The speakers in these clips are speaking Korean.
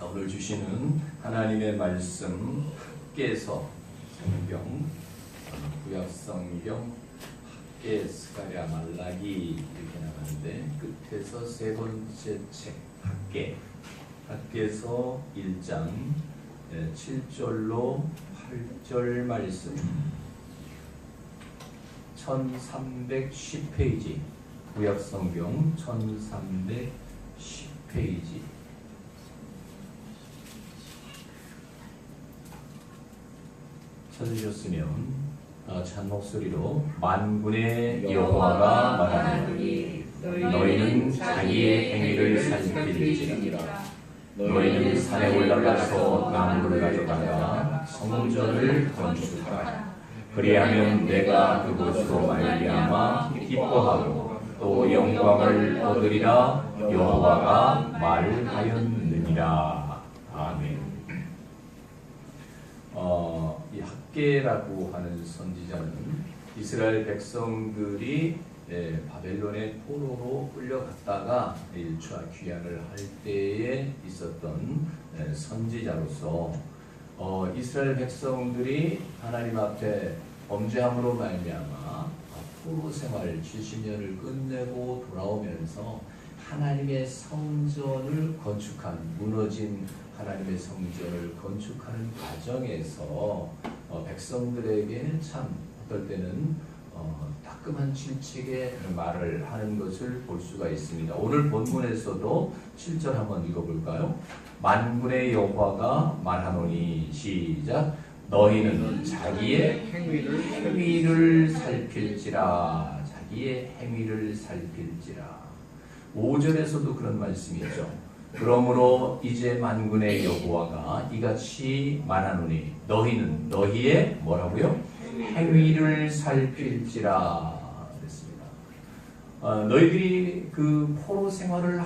오늘 주시는 하나님의 말씀 학개서 성경, 구약성경 학개, 스가랴, 말라기 이렇게 나가는데 끝에서 세 번째 책 학개서 1장 7절로 8절 말씀 1310페이지 구약성경 1310페이지 찾으셨으면 찬 목소리로 만군의 여호와가 말하노니 너희는 자기의 행위를 살필지니라. 너희는 산에 올라가서 나무를 가져다가 성전을 건축하라. 그리하면 내가 그곳으로 말미암아 기뻐하고 또 영광을 얻으리라. 여호와가 말하였느니라. 아멘. 이 학개라고 하는 선지자는 이스라엘 백성들이 바벨론의 포로로 끌려갔다가 일차 귀환을 할 때에 있었던 선지자로서 이스라엘 백성들이 하나님 앞에 범죄함으로 말미암아 포로 생활 70년을 끝내고 돌아오면서 하나님의 성전을 건축한 무너진 하나님의 성전을 건축하는 과정에서 백성들에게 참 어떨 때는 따끔한 질책의 말을 하는 것을 볼 수가 있습니다. 오늘 본문에서도 7절 한번 읽어볼까요? 만군의 여호와가 말하노니 시작. 너희는 자기의 행위를 살필지라. 자기의 행위를 살필지라. 5절에서도 그런 말씀이 있죠. 그러므로 이제 만군의 여호와가 이같이 말하노니 너희는 너희의 뭐라고요? 행위를 살필지라 그랬습니다. 너희들이 그 포로 생활을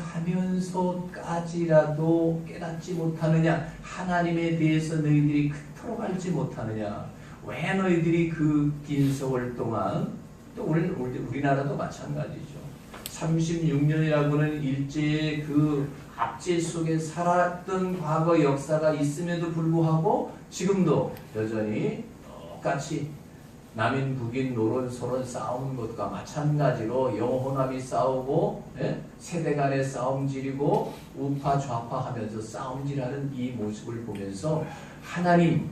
하면서까지라도 깨닫지 못하느냐? 하나님에 대해서 너희들이 그토록 알지 못하느냐? 왜 너희들이 그 긴 세월 동안 또 우리나라도 마찬가지죠. 36년이라고는 일제의 그 압제 속에 살았던 과거 역사가 있음에도 불구하고 지금도 여전히 똑같이 남인 북인 노론 소론 싸우는 것과 마찬가지로 영혼함이 싸우고 세대 간의 싸움질이고 우파 좌파 하면서 싸움질하는 이 모습을 보면서 하나님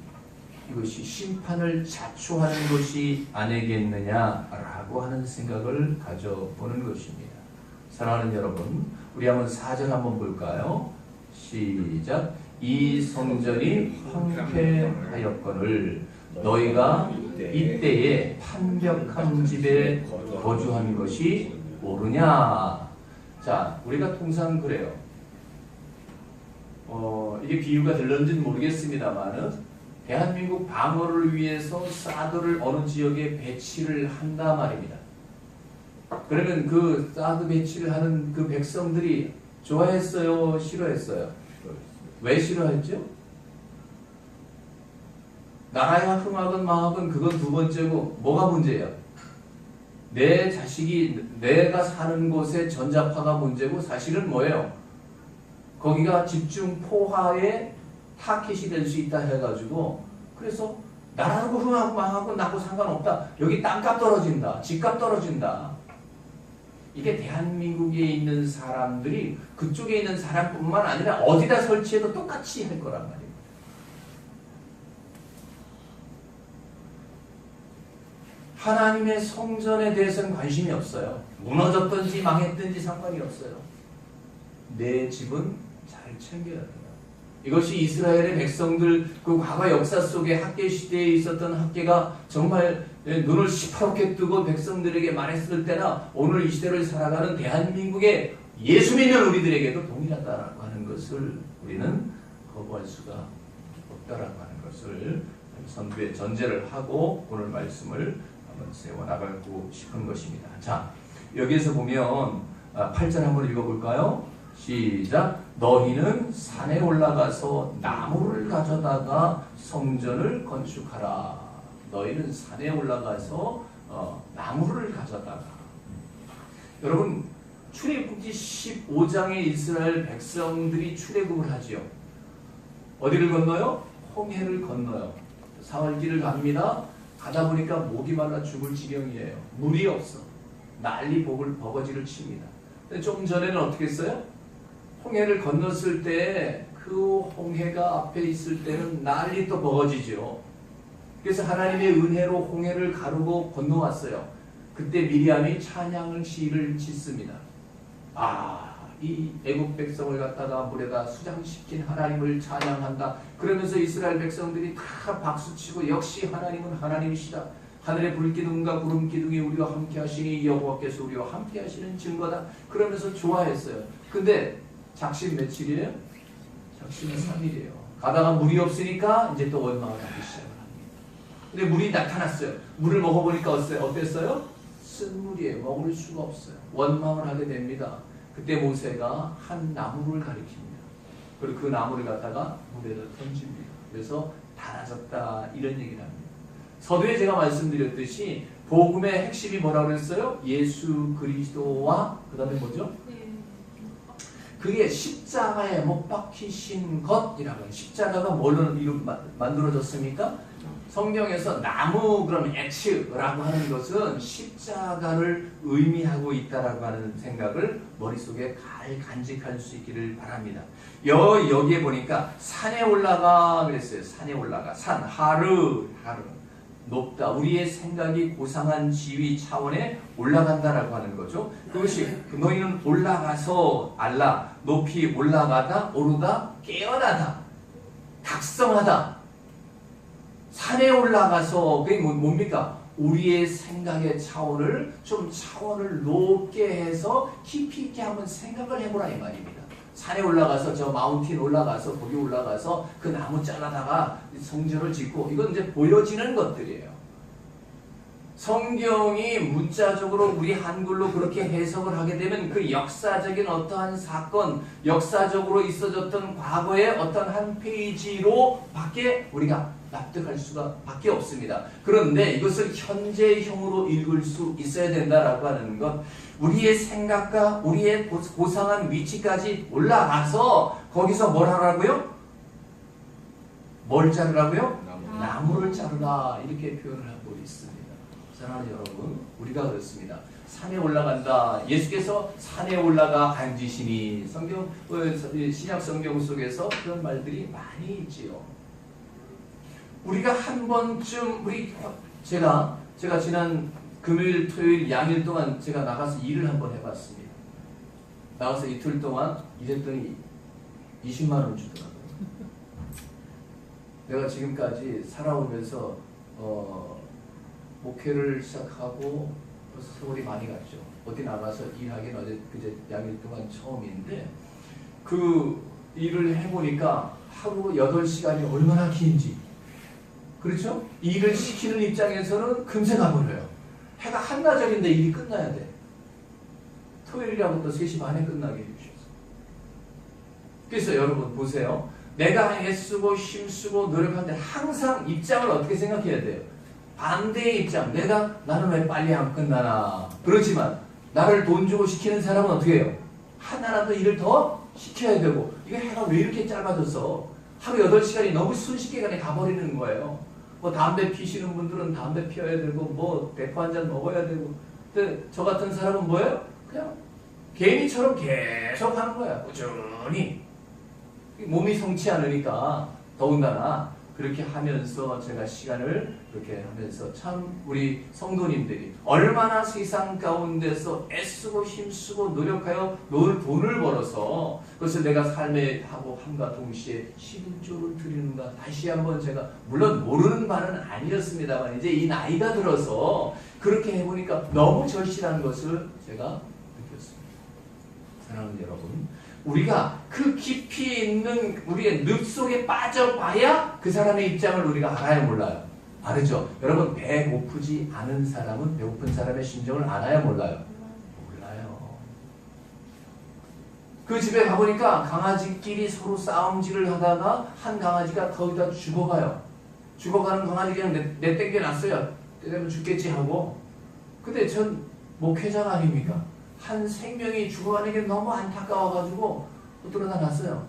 이것이 심판을 자초하는 것이 아니겠느냐라고 하는 생각을 가져보는 것입니다. 사랑하는 여러분, 우리 한번 4절 한번 볼까요? 시작. 이 성전이 황폐하였거늘 너희가 이때에 판벽한 집에 거주한 것이 옳으냐? 자, 우리가 통상 그래요. 이게 비유가 될런지는 모르겠습니다만은 대한민국 방어를 위해서 사드를 어느 지역에 배치를 한다 말입니다. 그러면 그 사드 배치를 하는 그 백성들이 좋아했어요? 싫어했어요? 왜 싫어했죠? 나라야 흥하건 망하건 그건 두 번째고 뭐가 문제예요? 내 자식이 내가 사는 곳에 전자파가 문제고 사실은 뭐예요? 거기가 집중 포화의 타켓이 될 수 있다 해가지고 그래서 나라고 흥하고 망하고 나고 상관없다. 여기 땅값 떨어진다. 집값 떨어진다. 이게 대한민국에 있는 사람들이 그쪽에 있는 사람뿐만 아니라 어디다 설치해도 똑같이 할 거란 말이에요. 하나님의 성전에 대해서는 관심이 없어요. 무너졌든지 망했든지 상관이 없어요. 내 집은 잘 챙겨야 돼요. 이것이 이스라엘의 백성들 그 과거 역사 속에 학개 시대에 있었던 학개가 정말 눈을 시퍼렇게 뜨고 백성들에게 말했을 때나 오늘 이 시대를 살아가는 대한민국의 예수 믿는 우리들에게도 동일하다라고 하는 것을 우리는 거부할 수가 없다라고 하는 것을 선두에 전제를 하고 오늘 말씀을 한번 세워나가고 싶은 것입니다. 자, 여기에서 보면 8절 한번 읽어볼까요? 시작. 너희는 산에 올라가서 나무를 가져다가 성전을 건축하라. 너희는 산에 올라가서 나무를 가져다가. 여러분 출애굽기 15장에 이스라엘 백성들이 출애굽을 하지요. 어디를 건너요? 홍해를 건너요. 사흘길을 갑니다. 가다 보니까 목이 말라 죽을 지경이에요. 물이 없어. 난리 버거지를 칩니다. 근데 좀 전에는 어떻게 했어요? 홍해를 건넜을 때 그 홍해가 앞에 있을 때는 난리 또 버거지죠. 그래서 하나님의 은혜로 홍해를 가르고 건너왔어요. 그때 미리암이 찬양을 시를 짓습니다. 이 애국 백성을 갖다가 물에다 수장시킨 하나님을 찬양한다. 그러면서 이스라엘 백성들이 다 박수치고 역시 하나님은 하나님이시다. 하늘의 불기둥과 구름기둥이 우리와 함께 하시니 여호와께서 우리와 함께 하시는 증거다. 그러면서 좋아했어요. 근데 작심 며칠이에요? 작심은 3일이에요. 가다가 물이 없으니까 이제 또 원망을 하기 시작을 합니다. 근데 물이 나타났어요. 물을 먹어보니까 어땠어요? 쓴 물이에요. 먹을 수가 없어요. 원망을 하게 됩니다. 그때 모세가 한 나무를 가리킵니다. 그리고 그 나무를 갖다가 물에다 던집니다. 그래서 달아졌다 이런 얘기를 합니다. 서두에 제가 말씀드렸듯이 복음의 핵심이 뭐라고 그랬어요? 예수 그리스도와 그 다음에 뭐죠? 그게 십자가에 못 박히신 것이라고 해요. 십자가가 뭘로 만들어졌습니까? 성경에서 나무 그럼 X라고 하는 것은 십자가를 의미하고 있다라고 하는 생각을 머릿속에 간직할 수 있기를 바랍니다. 여기에 보니까 산에 올라가 그랬어요. 산에 올라가. 산 하르 높다. 우리의 생각이 고상한 지위 차원에 올라간다라고 하는 거죠. 그것이 너희는 올라가서 알라 높이 올라가다 오르다 깨어나다 각성하다. 산에 올라가서 그게 뭡니까? 우리의 생각의 차원을 높게 해서 깊이 있게 한번 생각을 해보라 이 말입니다. 산에 올라가서 저 마운틴 올라가서 거기 올라가서 그 나무 잘라다가 성전을 짓고 이건 이제 보여지는 것들이에요. 성경이 문자적으로 우리 한글로 그렇게 해석을 하게 되면 그 역사적인 어떠한 사건, 역사적으로 있어졌던 과거의 어떤 한 페이지로 밖에 우리가 납득할 수가 밖에 없습니다. 그런데 이것을 현재형으로 읽을 수 있어야 된다라고 하는 것, 우리의 생각과 우리의 고상한 위치까지 올라가서 거기서 뭘 하라고요? 뭘 자르라고요? 나무를 자르라 이렇게 표현을 하고 있습니다. 사랑하는 여러분, 우리가 그렇습니다. 산에 올라간다. 예수께서 산에 올라가 앉으시니 신약 성경 속에서 그런 말들이 많이 있지요. 우리가 한 번쯤 제가 지난 금요일, 토요일, 양일 동안 제가 나가서 일을 한번 해봤습니다. 나가서 이틀 동안 일했더니 20만 원 주더라고요. 내가 지금까지 살아오면서 목회를 시작하고 벌써 세월이 많이 갔죠. 어디 나가서 일하기는 그제 양일 동안 처음인데 그 일을 해보니까 하루 8시간이 얼마나 긴지, 그렇죠? 일을 시키는 입장에서는 금세 가버려요. 해가 한나절인데 일이 끝나야 돼. 토요일이라고 또 3시 반에 끝나게 해주셨어요. 그래서 여러분 보세요. 내가 애쓰고 힘쓰고 노력하는데 항상 입장을 어떻게 생각해야 돼요? 반대의 입장. 나는 왜 빨리 안 끝나나. 그렇지만 나를 돈 주고 시키는 사람은 어떻게 해요? 하나라도 일을 더 시켜야 되고, 이게 해가 왜 이렇게 짧아져서 하루 8시간이 너무 순식간에 가버리는 거예요. 담배 피시는 분들은 담배 피워야 되고 대포 한 잔 먹어야 되고. 근데 저 같은 사람은 뭐예요? 그냥 개미처럼 계속 하는 거야. 꾸준히. 몸이 성치 않으니까 더군다나 그렇게 하면서 제가 시간을 그렇게 하면서 참 우리 성도님들이 얼마나 세상 가운데서 애쓰고 힘쓰고 노력하여 돈을 벌어서 그것을 내가 삶에 하고 함과 동시에 11조를 드리는가. 다시 한번 제가 물론 모르는 바는 아니었습니다만 이제 이 나이가 들어서 그렇게 해보니까 너무 절실한 것을 제가 느꼈습니다. 사랑하는 여러분, 우리가 그 깊이 있는 우리의 늪 속에 빠져봐야 그 사람의 입장을 우리가 알아야 몰라요. 알죠? 여러분, 배고프지 않은 사람은 배고픈 사람의 심정을 알아야 몰라요? 몰라요. 그 집에 가보니까 강아지끼리 서로 싸움질을 하다가 한 강아지가 거기다 죽어가요. 죽어가는 강아지 그냥 내땡겨놨어요. 때되면 죽겠지 하고. 근데 전 목회자가 아닙니까? 한 생명이 죽어가는 게 너무 안타까워가지고 또 뚫어다 놨어요.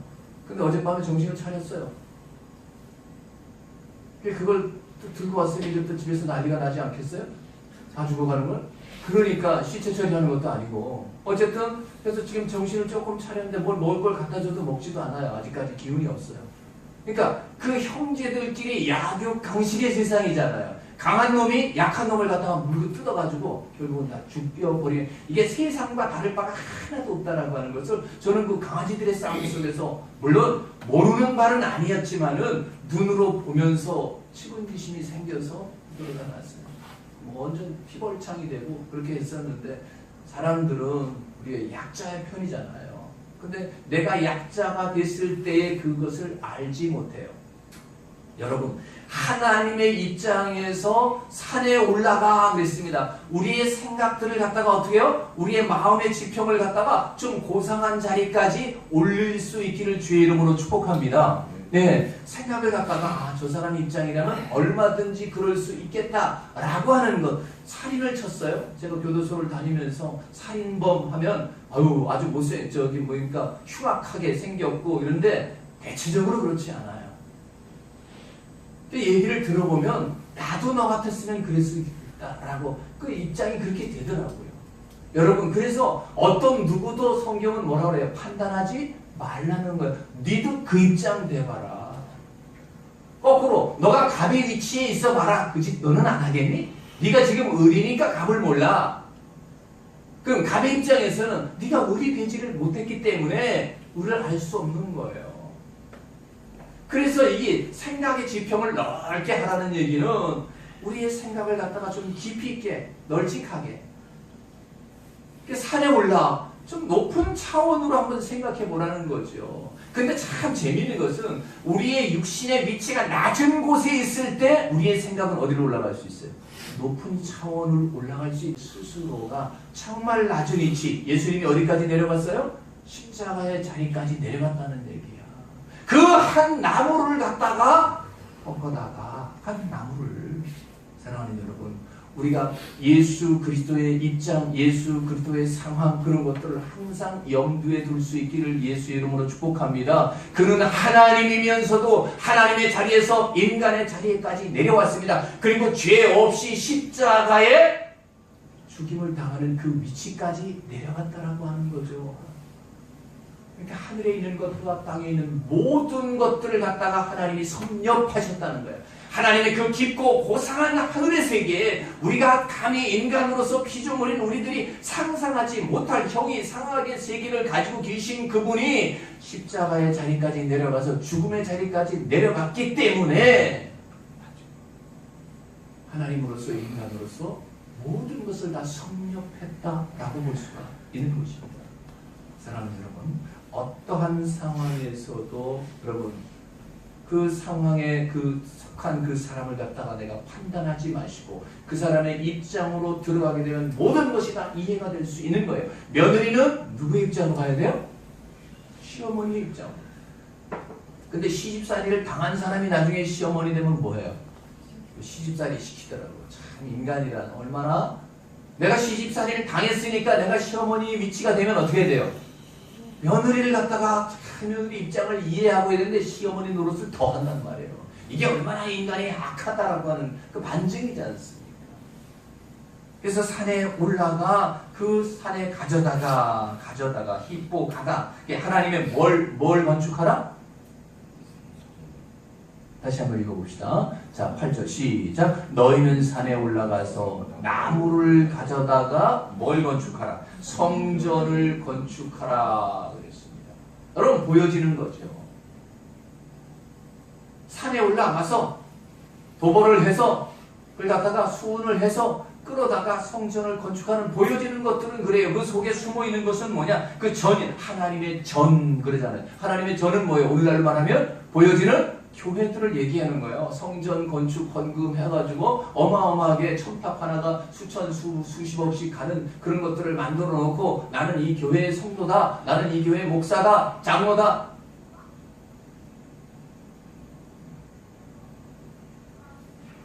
근데 어젯밤에 정신을 차렸어요. 그걸 또 들고 왔으니 이제 또 집에서 난리가 나지 않겠어요? 다 죽어가는 걸? 그러니까 시체 처리하는 것도 아니고 어쨌든 그래서 지금 정신을 조금 차렸는데 뭘 먹을 걸 갖다 줘도 먹지도 않아요. 아직까지 기운이 없어요. 그러니까 그 형제들끼리 약육강식의 세상이잖아요. 강한 놈이 약한 놈을 갖다가 물고 뜯어가지고 결국은 다 죽여버리는, 이게 세상과 다를 바가 하나도 없다라고 하는 것을 저는 그 강아지들의 싸움 속에서, 물론 모르는 바는 아니었지만은 눈으로 보면서 치근지심이 생겨서 들어가 놨어요. 뭐 완전 피벌창이 되고 그렇게 했었는데, 사람들은 우리의 약자의 편이잖아요. 근데 내가 약자가 됐을 때의 그것을 알지 못해요. 여러분, 하나님의 입장에서 산에 올라가 그랬습니다. 우리의 생각들을 갖다가 어떻게 해요? 우리의 마음의 지평을 갖다가 좀 고상한 자리까지 올릴 수 있기를 주의 이름으로 축복합니다. 네, 생각을 갖다가 저 사람 입장이라면 얼마든지 그럴 수 있겠다라고 하는 것. 살인을 쳤어요. 제가 교도소를 다니면서 살인범 하면 아주 흉악하게 생겼고 이런데 대체적으로 그렇지 않아요. 얘기를 들어보면 나도 너 같았으면 그랬을 수 있다라고 그 입장이 그렇게 되더라고요. 여러분, 그래서 어떤 누구도 성경은 뭐라고 그래요? 판단하지 말라는 거예요. 니도 그 입장 돼봐라. 거꾸로 너가 갑의 위치에 있어봐라. 그 짓 너는 안 하겠니? 네가 지금 을이니까 갑을 몰라. 그럼 갑의 입장에서는 네가 을이 되지를 못했기 때문에 을을 알 수 없는 거예요. 그래서 이 생각의 지평을 넓게 하라는 얘기는 우리의 생각을 갖다가 좀 깊이 있게 널찍하게 산에 올라 좀 높은 차원으로 한번 생각해 보라는 거죠. 근데 참 재미있는 것은 우리의 육신의 위치가 낮은 곳에 있을 때 우리의 생각은 어디로 올라갈 수 있어요? 높은 차원을 올라갈 수 있는 스스로가 정말 낮은 위치. 예수님이 어디까지 내려갔어요? 십자가의 자리까지 내려갔다는 얘기야. 그 한 나무를 갖다가 꺾어다가 한 나무를, 사랑하는 여러분, 우리가 예수 그리스도의 입장, 예수 그리스도의 상황, 그런 것들을 항상 염두에 둘 수 있기를 예수의 이름으로 축복합니다. 그는 하나님이면서도 하나님의 자리에서 인간의 자리에까지 내려왔습니다. 그리고 죄 없이 십자가에 죽임을 당하는 그 위치까지 내려갔다라고 하는 거죠. 그러니까 하늘에 있는 것과 땅에 있는 모든 것들을 갖다가 하나님이 섭렵하셨다는 거예요. 하나님의 그 깊고 고상한 하늘의 세계에 우리가 감히 인간으로서 피조물인 우리들이 상상하지 못할 형이상하게 세계를 가지고 계신 그분이 십자가의 자리까지 내려가서 죽음의 자리까지 내려갔기 때문에 하나님으로서 인간으로서 모든 것을 다 섭렵했다라고 볼 수가 있는 것입니다. 사랑하는 여러분, 어떠한 상황에서도 여러분 그 상황에 그 속한 그 사람을 갖다가 내가 판단하지 마시고 그 사람의 입장으로 들어가게 되면 모든 것이 다 이해가 될 수 있는 거예요. 며느리는 누구의 입장으로 가야 돼요? 시어머니의 입장으로. 근데 시집살이를 당한 사람이 나중에 시어머니 되면 뭐예요? 시집살이 시키더라고요. 참 인간이란 얼마나, 내가 시집살이를 당했으니까 내가 시어머니 위치가 되면 어떻게 돼요? 며느리를 갖다가 며느리 입장을 이해하고 있는데 시어머니 노릇을 더 한단 말이에요. 이게 얼마나 인간이 악하다라고 하는 그 반증이지 않습니까? 그래서 산에 올라가 그 산에 가져다가 힙보 가가 하나님의 뭘 건축하라? 다시 한번 읽어봅시다. 자, 8절 시작. 너희는 산에 올라가서 나무를 가져다가 뭘 건축하라? 성전을 건축하라 그랬습니다. 여러분, 보여지는 거죠. 산에 올라가서 도벌을 해서 그걸 갖다가 수운을 해서 끌어다가 성전을 건축하는 보여지는 것들은 그래요. 그 속에 숨어 있는 것은 뭐냐? 그 전인, 하나님의 전 그러잖아요. 하나님의 전은 뭐예요? 오늘날로 말하면 보여지는 교회들을 얘기하는 거예요. 성전 건축 헌금 해가지고 어마어마하게 첨탑 하나가 수십억씩 가는 그런 것들을 만들어 놓고 나는 이 교회의 성도다, 나는 이 교회의 목사다, 장로다.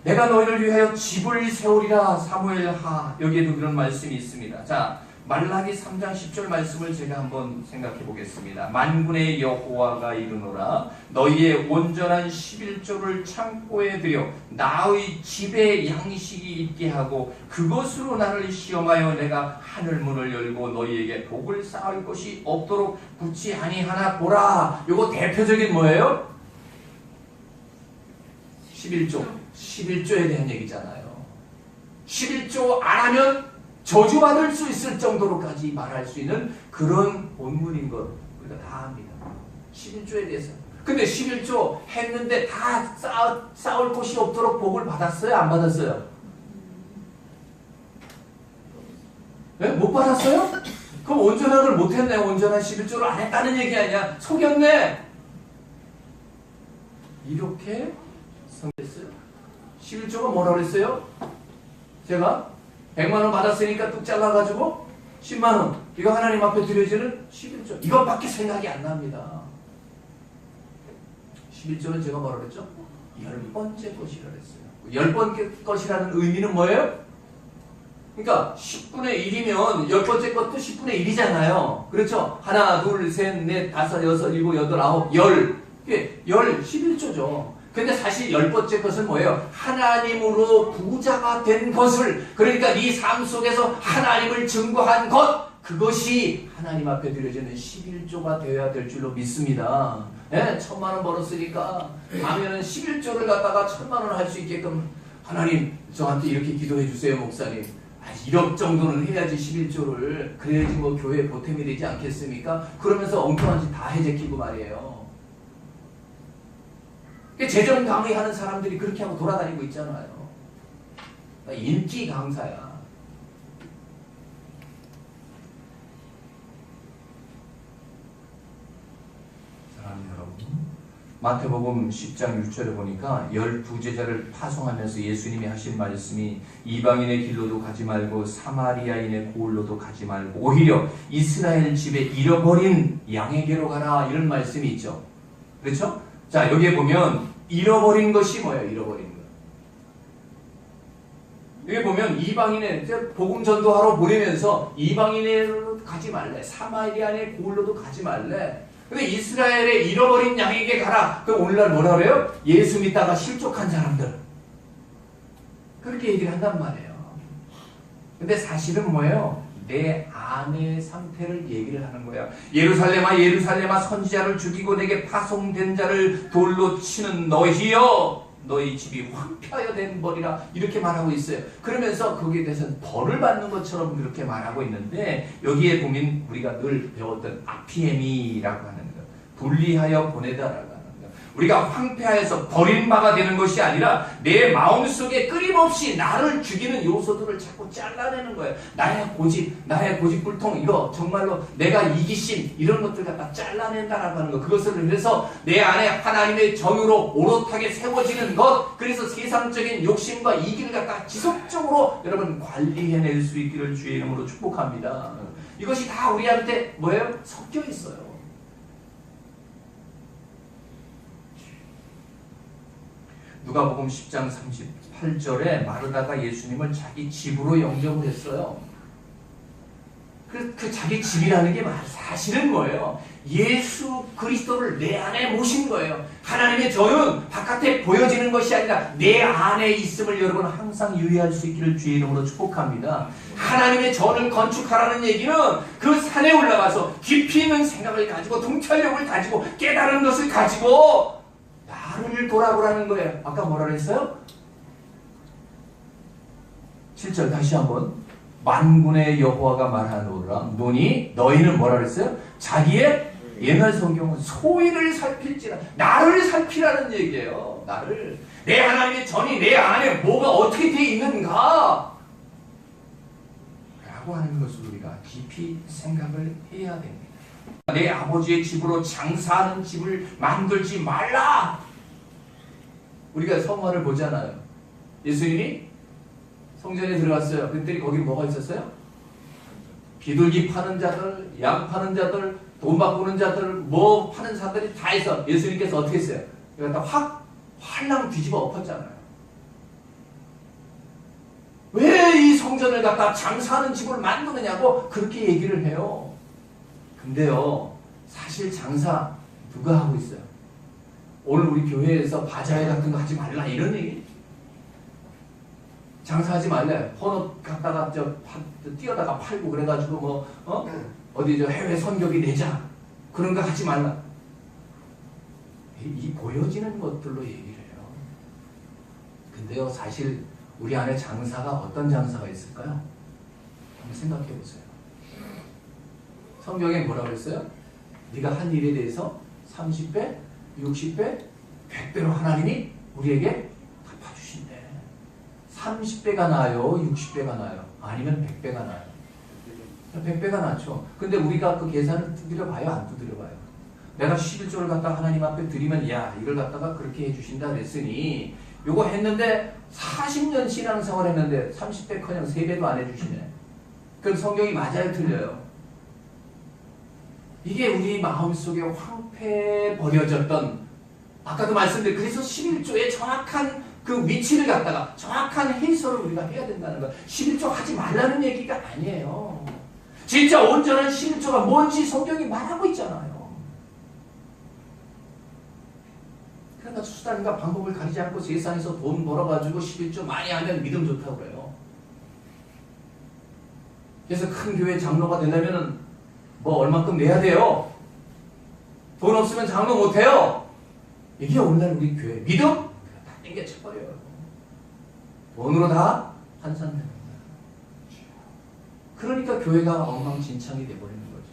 내가 너희를 위하여 집을 세우리라. 사무엘하, 여기에도 그런 말씀이 있습니다. 자, 말라기 3장 10절 말씀을 제가 한번 생각해 보겠습니다. 만군의 여호와가 이르노라 너희의 온전한 11조를 창고에 들여 나의 집에 양식이 있게 하고 그것으로 나를 시험하여 내가 하늘 문을 열고 너희에게 복을 쌓을 것이 없도록 붙지 아니하나 보라. 요거 대표적인 뭐예요? 11조에 대한 얘기잖아요. 11조 안 하면 저주받을 수 있을 정도로까지 말할 수 있는 그런 본문인 것 우리가 다 압니다. 11조에 대해서. 근데 11조 했는데 다 쌓을 곳이 없도록 복을 받았어요? 안 받았어요? 네? 못 받았어요? 그럼 온전한 걸 못했네. 온전한 11조를 안 했다는 얘기 아니야. 속였네. 이렇게 성했어요. 11조가 뭐라고 그랬어요? 제가 100만원 받았으니까 뚝 잘라가지고 10만원 이거 하나님 앞에 드려지는 11조 이것밖에 생각이 안 납니다. 11조는 제가 뭐라고 그랬죠? 10번째 것이라 그랬어요. 10번째 것이라는 의미는 뭐예요? 그러니까 10분의 1이면 10번째 것도 10분의 1이잖아요. 그렇죠? 하나, 둘, 셋, 넷, 다섯, 여섯, 일곱, 여덟, 아홉, 열. 이게 11조죠. 근데 사실 10번째 것은 뭐예요? 하나님으로 부자가 된 것을, 그러니까 네 삶 속에서 하나님을 증거한 것, 그것이 하나님 앞에 드려지는 11조가 되어야 될 줄로 믿습니다. 예? 1000만원 벌었으니까 다음에는 11조를 갖다가 1000만원 할 수 있게끔 하나님 저한테 이렇게 기도해 주세요 목사님. 1억 정도는 해야지 11조를. 그래야지 뭐 교회 보탬이 되지 않겠습니까? 그러면서 엉뚱한 짓 다 해제키고 말이에요. 재정 강의하는 사람들이 그렇게 하고 돌아다니고 있잖아요. 인기 강사야. 사랑하는 여러분, 마태복음 10장 6절에 보니까 12제자를 파송하면서 예수님이 하신 말씀이 이방인의 길로도 가지 말고 사마리아인의 고을로도 가지 말고 오히려 이스라엘 집에 잃어버린 양에게로 가라, 이런 말씀이 있죠. 그렇죠? 자, 여기에 보면 잃어버린 것이 뭐예요? 잃어버린 것. 여기 보면 이방인의 복음 전도하러 보내면서 이방인으로 가지 말래. 사마리아인의 고을로도 가지 말래. 근데 이스라엘에 잃어버린 양에게 가라. 그럼 오늘날 뭐라 그래요? 예수 믿다가 실족한 사람들. 그렇게 얘기를 한단 말이에요. 근데 사실은 뭐예요? 내 안의 상태를 얘기를 하는 거야. 예루살렘아 예루살렘아 선지자를 죽이고 내게 파송된 자를 돌로 치는 너희여 너희 집이 황폐하여 된 벌이라, 이렇게 말하고 있어요. 그러면서 거기에 대해서는 벌을 받는 것처럼 그렇게 말하고 있는데, 여기에 보면 우리가 늘 배웠던 아피에미라고 하는 것, 분리하여 보내다라고 하는 것, 우리가 황폐하여서 버림바가 되는 것이 아니라 내 마음속에 끊임없이 나를 죽이는 요소들을 자꾸 잘라내는 거예요. 나의 고집, 나의 고집불통, 이거 정말로 내가 이기심, 이런 것들 갖다 잘라낸다라고 하는 것. 그것을 위해서 내 안에 하나님의 정의로 오롯하게 세워지는 것, 그래서 세상적인 욕심과 이기를 갖다 지속적으로 여러분 관리해낼 수 있기를 주의 이름으로 축복합니다. 이것이 다 우리한테 뭐예요? 섞여 있어요. 누가복음 10장 38절에 마르다가 예수님을 자기 집으로 영접을 했어요. 그 자기 집이라는 게 사실은 뭐예요? 예수 그리스도를 내 안에 모신 거예요. 하나님의 전은 바깥에 보여지는 것이 아니라 내 안에 있음을 여러분 항상 유의할 수 있기를 주의 이름으로 축복합니다. 하나님의 전을 건축하라는 얘기는 그 산에 올라가서 깊이 있는 생각을 가지고 통찰력을 가지고 깨달은 것을 가지고 나를 돌아보라는 거예요. 아까 뭐라 그랬어요? 7절 다시 한번. 만군의 여호와가 말하노라 노니 너희는 뭐라 그랬어요? 자기의, 옛날 성경은 소위를 살필지라, 나를 살피라는 얘기예요. 나를, 내 하나님의 전이 내 안에 뭐가 어떻게 되어 있는가 라고 하는 것을 우리가 깊이 생각을 해야 됩니다. 내 아버지의 집으로 장사하는 집을 만들지 말라. 우리가 성화를 보잖아요. 예수님이 성전에 들어갔어요. 그랬더니 거기 뭐가 있었어요? 비둘기 파는 자들, 양 파는 자들, 돈 바꾸는 자들, 뭐 파는 사람들이 다 있어. 예수님께서 어떻게 했어요? 그러니까 활랑 뒤집어 엎었잖아요. 왜 이 성전을 갖다 장사하는 집을 만드느냐고 그렇게 얘기를 해요. 근데요, 사실 장사 누가 하고 있어요? 오늘 우리 교회에서 바자회 같은 거 하지 말라 이런 얘기? 장사하지 말래. 헌옷 갖다가 뛰어다가 팔고 그래가지고 어디 저 해외 선교비 내자. 그런 거 하지 말라. 이 보여지는 것들로 얘기를 해요. 근데요, 사실 우리 안에 장사가 어떤 장사가 있을까요? 한번 생각해 보세요. 성경에 뭐라고 했어요? 네가 한 일에 대해서 30배, 60배, 100배로 하나님이 우리에게 갚아주신대. 30배가 나아요? 60배가 나아요? 아니면 100배가 나아요? 100배가 낫죠. 근데 우리가 그 계산을 두드려 봐요? 안 두드려 봐요? 내가 11조를 갖다가 하나님 앞에 드리면 야 이걸 갖다가 그렇게 해주신다 그랬으니 요거 했는데 40년 신앙생활 했는데 30배커녕 3배도 안 해주시네. 그럼 성경이 맞아요? 틀려요? 이게 우리 마음속에 황폐 버려졌던, 아까도 말씀드린, 그래서 11조의 정확한 그 위치를 갖다가 정확한 해설을 우리가 해야 된다는 거예요. 11조 하지 말라는 얘기가 아니에요. 진짜 온전한 11조가 뭔지 성경이 말하고 있잖아요. 그러니까 수단과 방법을 가리지 않고 세상에서 돈 벌어가지고 11조 많이 하면 믿음 좋다고 그래요. 그래서 큰 교회 장로가 되려면은 뭐 얼마큼 내야 돼요? 돈 없으면 장로 못해요. 이게 오늘날 우리 교회 믿음? 다 땡겨쳐버려요. 돈으로 다 환산되는 거예요. 그러니까 교회가 엉망진창이 돼버리는 거죠.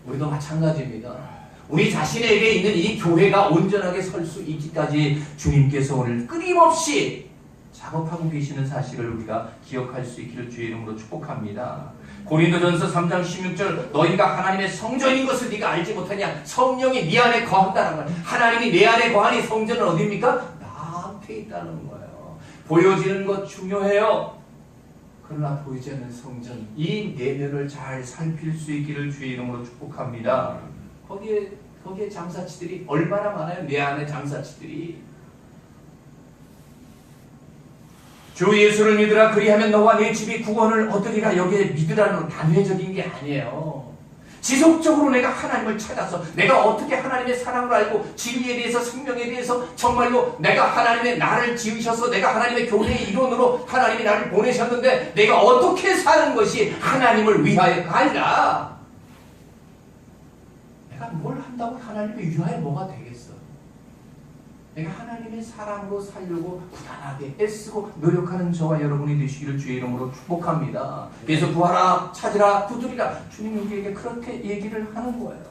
우리도 마찬가지입니다. 우리 자신에게 있는 이 교회가 온전하게 설 수 있기까지 주님께서 오늘 끊임없이 작업하고 계시는 사실을 우리가 기억할 수 있기를 주의 이름으로 축복합니다. 고린도전서 3장 16절 너희가 하나님의 성전인 것을 네가 알지 못하냐. 성령이 네 안에 거한다는 거예요. 하나님이 내 안에 거하니 성전은 어디입니까? 나한테 있다는 거예요. 보여지는 것 중요해요. 그러나 보이지 않는 성전, 이 내면을 잘 살필 수 있기를 주의 이름으로 축복합니다. 거기에 장사치들이 얼마나 많아요? 내 안에 장사치들이. 주 예수를 믿으라 그리하면 너와 네 집이 구원을 얻으리라. 여기에 믿으라는 단회적인 게 아니에요. 지속적으로 내가 하나님을 찾아서 내가 어떻게 하나님의 사랑을 알고 진리에 대해서 생명에 대해서 정말로 내가 하나님의 나를 지으셔서 내가 하나님의 교회의 일원으로 하나님이 나를 보내셨는데 내가 어떻게 사는 것이 하나님을 위하여가 아니라 내가 뭘 한다고 하나님을 위하여 뭐가 되겠어. 내가 하나님의 사랑으로 살려고 부단하게 애쓰고 노력하는 저와 여러분이 되시기를 주의 이름으로 축복합니다. 그래서 구하라, 찾으라, 두드리라. 주님 우리에게 그렇게 얘기를 하는 거예요.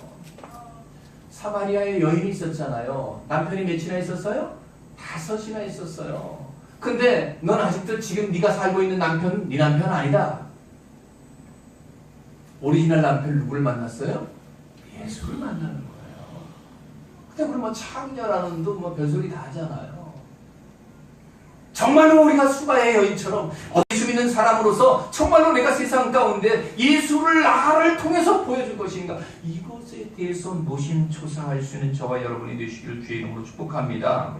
사마리아에 여인이 있었잖아요. 남편이 몇이나 있었어요? 5이나 있었어요. 근데 넌 아직도 지금 네가 살고 있는 남편은 네 남편 아니다. 오리지널 남편 누구를 만났어요? 예수를 만나는 거예요. 근데 그럼 창녀라는 도 별소리 다 하잖아요. 정말로 우리가 수바의 여인처럼 예수 믿는 사람으로서 정말로 내가 세상 가운데 예수를 나를 통해서 보여줄 것인가, 이것에 대해서 노심초사할 수 있는 저와 여러분이 되시기를 주의 이름으로 축복합니다.